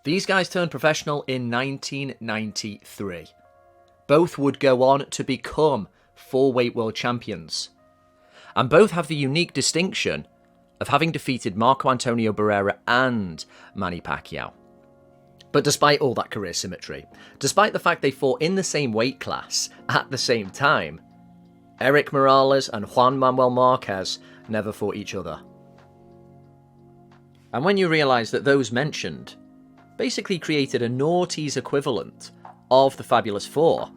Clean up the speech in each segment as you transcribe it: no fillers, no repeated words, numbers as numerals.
These guys turned professional in 1993. Both would go on to become 4-weight world champions. And both have the unique distinction of having defeated Marco Antonio Barrera and Manny Pacquiao. But despite all that career symmetry, despite the fact they fought in the same weight class at the same time, Erik Morales and Juan Manuel Marquez never fought each other. And when you realise that those mentioned basically created a noughties equivalent of the Fabulous Four,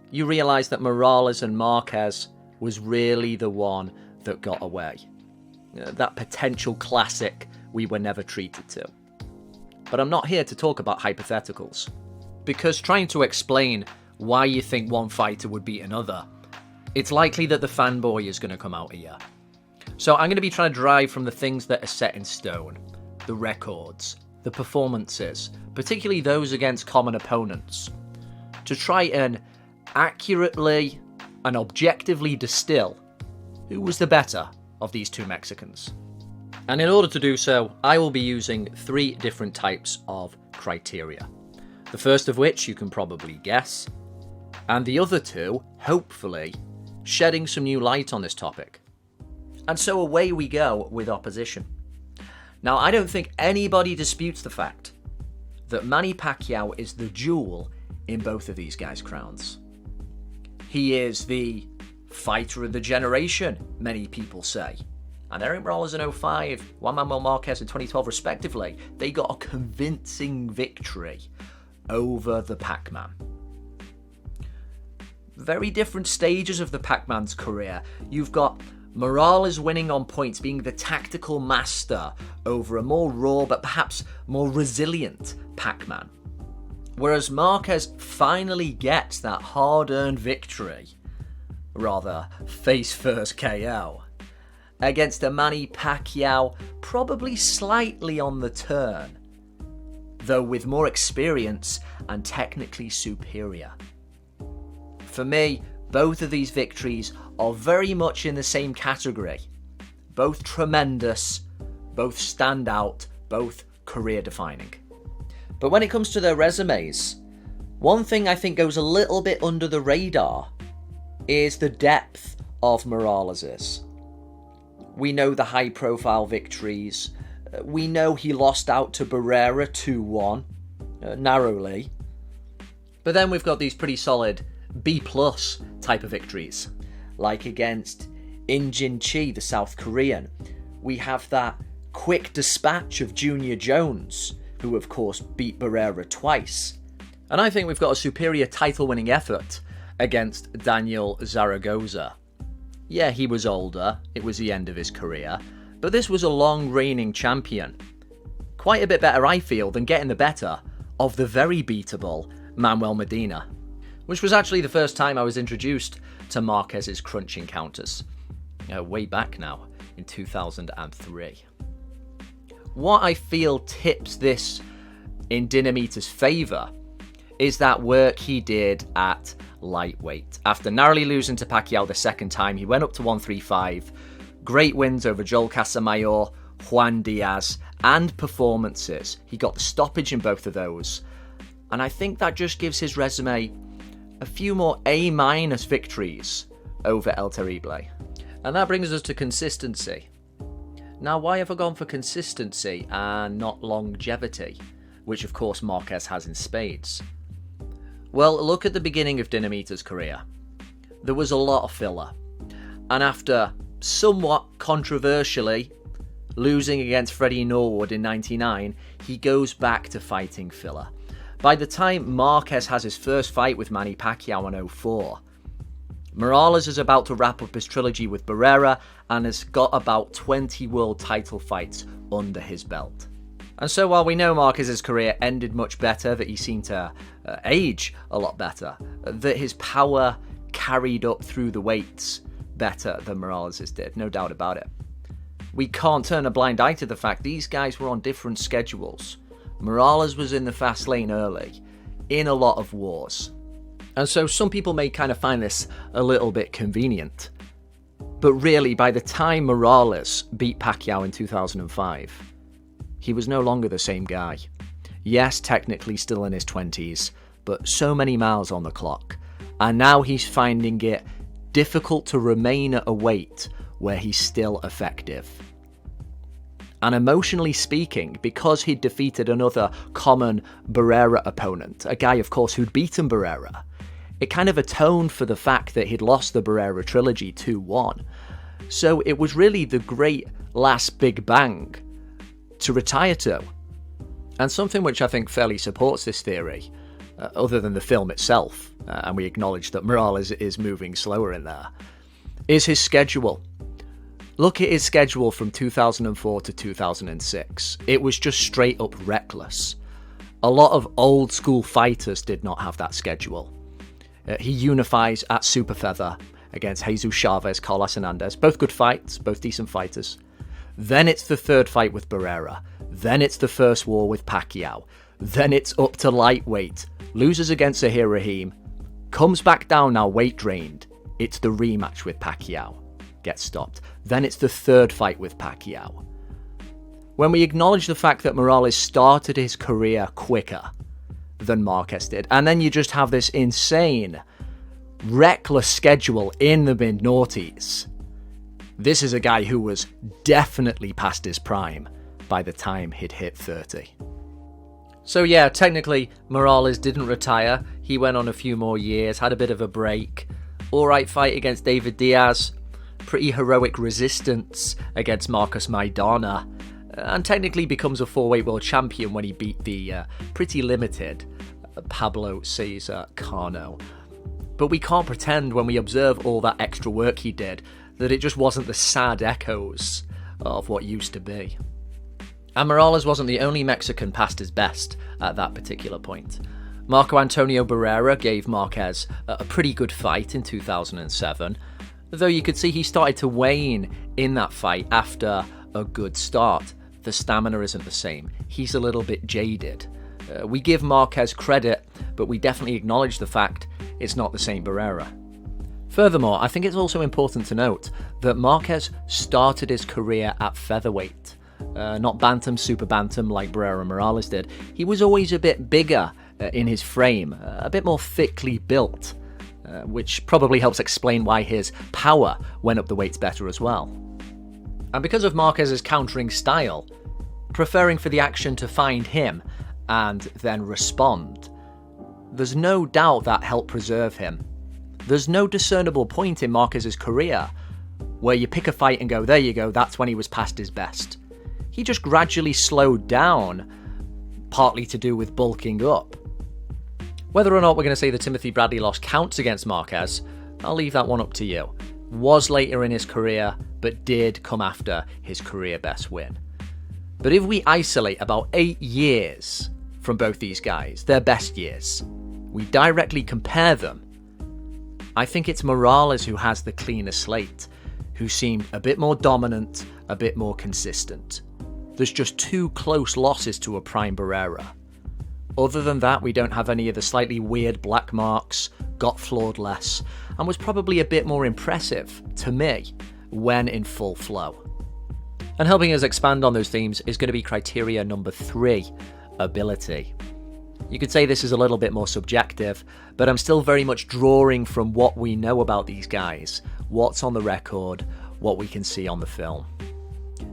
you realise that Morales and Marquez was really the one that got away. That potential classic we were never treated to. But I'm not here to talk about hypotheticals, because trying to explain why you think one fighter would beat another, it's likely that the fanboy is going to come out here. So I'm going to be trying to drive from the things that are set in stone, the records, the performances, particularly those against common opponents, to try and accurately and objectively distill who was the better of these two Mexicans. And in order to do so, I will be using 3 different types of criteria. The first of which you can probably guess, and the other 2, hopefully, shedding some new light on this topic. And so away we go with opposition. Now, I don't think anybody disputes the fact that Manny Pacquiao is the jewel in both of these guys' crowns. He is the fighter of the generation, many people say. And Erik Morales in 2005, Juan Manuel Marquez in 2012 respectively, they got a convincing victory over the Pac-Man. Very different stages of the Pac-Man's career. You've got Morales winning on points, being the tactical master over a more raw but perhaps more resilient Pac-Man. Whereas Marquez finally gets that hard-earned victory, rather face-first KO, against a Manny Pacquiao probably slightly on the turn, though with more experience and technically superior. For me, both of these victories are very much in the same category. Both tremendous, both stand out, both career-defining. But when it comes to their resumes, one thing I think goes a little bit under the radar is the depth of Morales's. We know the high-profile victories. We know he lost out to Barrera 2-1, narrowly. But then we've got these pretty solid B-plus type of victories, like against In-Jin Chi, the South Korean. We have that quick dispatch of Junior Jones, who of course beat Barrera twice. And I think we've got a superior title-winning effort against Daniel Zaragoza. Yeah, he was older, it was the end of his career, but this was a long reigning champion. Quite a bit better, I feel, than getting the better of the very beatable Manuel Medina, which was actually the first time I was introduced to Marquez's crunching counters, way back now in 2003. What I feel tips this in Dinamita's favour is that work he did at lightweight. After narrowly losing to Pacquiao the second time, he went up to 135. Great wins over Joel Casamayor, Juan Diaz, and performances. He got the stoppage in both of those. And I think that just gives his resume a few more A- victories over El Terrible. And that brings us to consistency. Now, why have I gone for consistency and not longevity, which of course Marquez has in spades? Well, look at the beginning of Dinamita's career. There was a lot of filler. And after somewhat controversially losing against Freddie Norwood in 1999, he goes back to fighting filler. By the time Marquez has his first fight with Manny Pacquiao in 2004, Morales is about to wrap up his trilogy with Barrera and has got about 20 world title fights under his belt. And so while we know Marquez's career ended much better, that he seemed to age a lot better, that his power carried up through the weights better than Morales's did, no doubt about it. We can't turn a blind eye to the fact these guys were on different schedules. Morales was in the fast lane early, in a lot of wars. And so some people may kind of find this a little bit convenient. But really, by the time Morales beat Pacquiao in 2005, he was no longer the same guy. Yes, technically still in his 20s, but so many miles on the clock. And now he's finding it difficult to remain at a weight where he's still effective. And emotionally speaking, because he'd defeated another common Barrera opponent, a guy, of course, who'd beaten Barrera, it kind of atoned for the fact that he'd lost the Barrera trilogy 2-1. So it was really the great last big bang to retire to. And something which I think fairly supports this theory, other than the film itself, and we acknowledge that Morales is moving slower in there, is his schedule. Look at his schedule from 2004 to 2006. It was just straight up reckless. A lot of old school fighters did not have that schedule. He unifies at Super Feather against Jesus Chavez, Carlos Hernandez. Both good fights, both decent fighters. Then it's the third fight with Barrera. Then it's the first war with Pacquiao. Then it's up to lightweight. Loses against Zahir Rahim. Comes back down now, weight drained. It's the rematch with Pacquiao. Gets stopped. Then it's the third fight with Pacquiao. When we acknowledge the fact that Morales started his career quicker than Marquez did, and then you just have this insane, reckless schedule in the mid-noughties, this is a guy who was definitely past his prime by the time he'd hit 30. So yeah, technically, Morales didn't retire. He went on a few more years, had a bit of a break. Alright fight against David Diaz. Pretty heroic resistance against Marcos Maidana. And technically becomes a 4-weight world champion when he beat the pretty limited Pablo Cesar Cano. But we can't pretend when we observe all that extra work he did that it just wasn't the sad echoes of what used to be. And Morales wasn't the only Mexican past his best at that particular point. Marco Antonio Barrera gave Marquez a pretty good fight in 2007, though you could see he started to wane in that fight after a good start. The stamina isn't the same. He's a little bit jaded. We give Marquez credit, but we definitely acknowledge the fact it's not the same Barrera. Furthermore, I think it's also important to note that Marquez started his career at featherweight. Not bantam, super bantam like Barrera Morales did. He was always a bit bigger in his frame, a bit more thickly built, which probably helps explain why his power went up the weights better as well. And because of Marquez's countering style, preferring for the action to find him and then respond, there's no doubt that helped preserve him. There's no discernible point in Marquez's career where you pick a fight and go, there you go, that's when he was past his best. He just gradually slowed down, partly to do with bulking up. Whether or not we're going to say the Timothy Bradley loss counts against Marquez, I'll leave that one up to you. Was later in his career, but did come after his career best win. But if we isolate about 8 years from both these guys, their best years, we directly compare them, I think it's Morales who has the cleaner slate, who seemed a bit more dominant, a bit more consistent. There's just 2 close losses to a prime Barrera. Other than that, we don't have any of the slightly weird black marks, got floored less, and was probably a bit more impressive, to me, when in full flow. And helping us expand on those themes is going to be criteria number 3, ability. You could say this is a little bit more subjective, but I'm still very much drawing from what we know about these guys, what's on the record, what we can see on the film.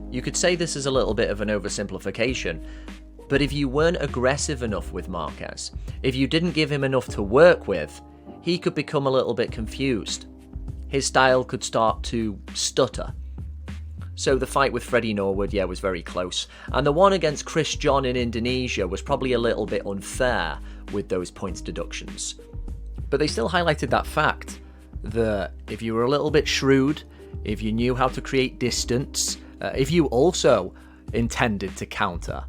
You could say this is a little bit of an oversimplification, but if you weren't aggressive enough with Marquez, if you didn't give him enough to work with, he could become a little bit confused. His style could start to stutter. So the fight with Freddie Norwood, was very close. And the one against Chris John in Indonesia was probably a little bit unfair with those points deductions. But they still highlighted that fact that if you were a little bit shrewd, if you knew how to create distance, if you also intended to counter,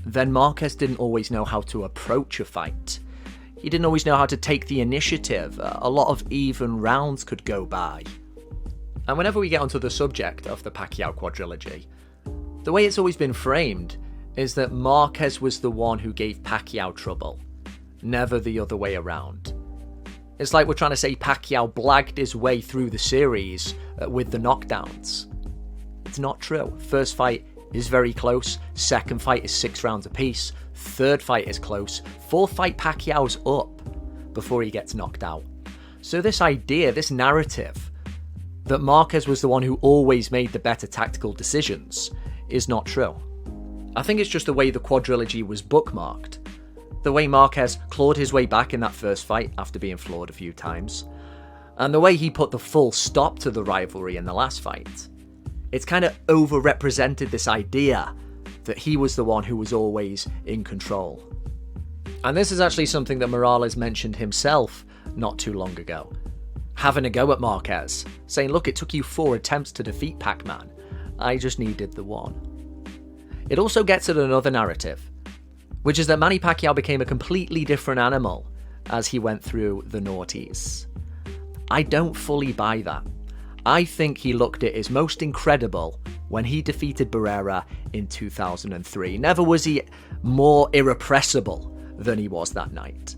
then Marquez didn't always know how to approach a fight. He didn't always know how to take the initiative. A lot of even rounds could go by. And whenever we get onto the subject of the Pacquiao quadrilogy, the way it's always been framed is that Marquez was the one who gave Pacquiao trouble, never the other way around. It's like we're trying to say Pacquiao blagged his way through the series with the knockdowns. It's not true. First fight is very close, second fight is 6 rounds apiece, Third fight is close. Fourth fight, Pacquiao's up before he gets knocked out. So this idea, this narrative, that Marquez was the one who always made the better tactical decisions is not true. I think it's just the way the quadrilogy was bookmarked. The way Marquez clawed his way back in that first fight after being floored a few times. And the way he put the full stop to the rivalry in the last fight. It's kind of overrepresented this idea that he was the one who was always in control. And this is actually something that Morales mentioned himself not too long ago. Having a go at Marquez, saying, look, it took you 4 attempts to defeat Pac-Man. I just needed the one. It also gets at another narrative, which is that Manny Pacquiao became a completely different animal as he went through the noughties. I don't fully buy that. I think he looked at his most incredible when he defeated Barrera in 2003. Never was he more irrepressible than he was that night.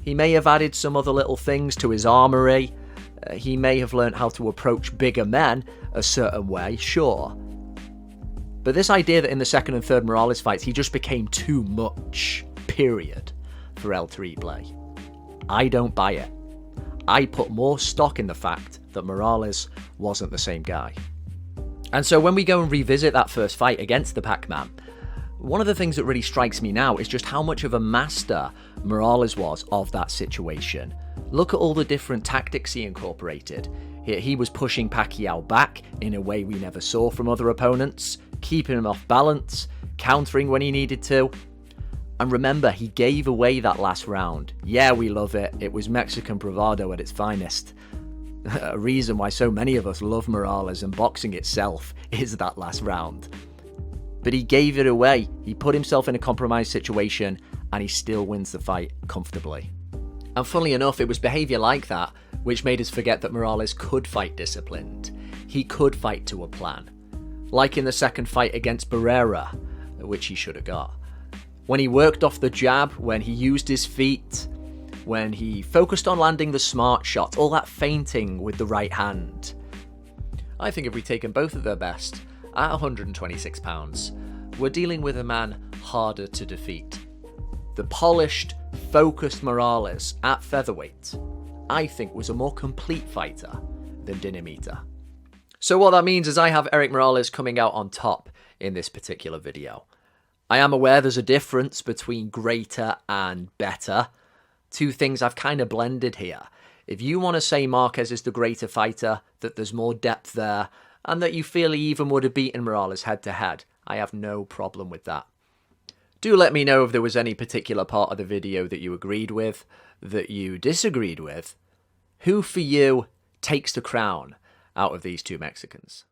He may have added some other little things to his armory. He may have learned how to approach bigger men a certain way, sure. But this idea that in the second and third Morales fights, he just became too much, period, for El Terrible. I don't buy it. I put more stock in the fact that Morales wasn't the same guy. And so when we go and revisit that first fight against the Pac-Man, one of the things that really strikes me now is just how much of a master Morales was of that situation. Look at all the different tactics he incorporated. He was pushing Pacquiao back in a way we never saw from other opponents, keeping him off balance, countering when he needed to. And remember, he gave away that last round. Yeah, we love it. It was Mexican bravado at its finest. A reason why so many of us love Morales and boxing itself is that last round. But he gave it away. He put himself in a compromised situation and he still wins the fight comfortably. And funnily enough, it was behaviour like that which made us forget that Morales could fight disciplined. He could fight to a plan. Like in the second fight against Barrera, which he should have got. When he worked off the jab, when he used his feet, when he focused on landing the smart shot, all that feinting with the right hand. I think if we'd taken both of their best at 126 pounds, we're dealing with a man harder to defeat. The polished, focused Morales at featherweight, I think, was a more complete fighter than Dinamita. So what that means is I have Erik Morales coming out on top in this particular video. I am aware there's a difference between greater and better. Two things I've kind of blended here. If you want to say Marquez is the greater fighter, that there's more depth there, and that you feel he even would have beaten Morales head to head, I have no problem with that. Do let me know if there was any particular part of the video that you agreed with, that you disagreed with. Who for you takes the crown out of these two Mexicans?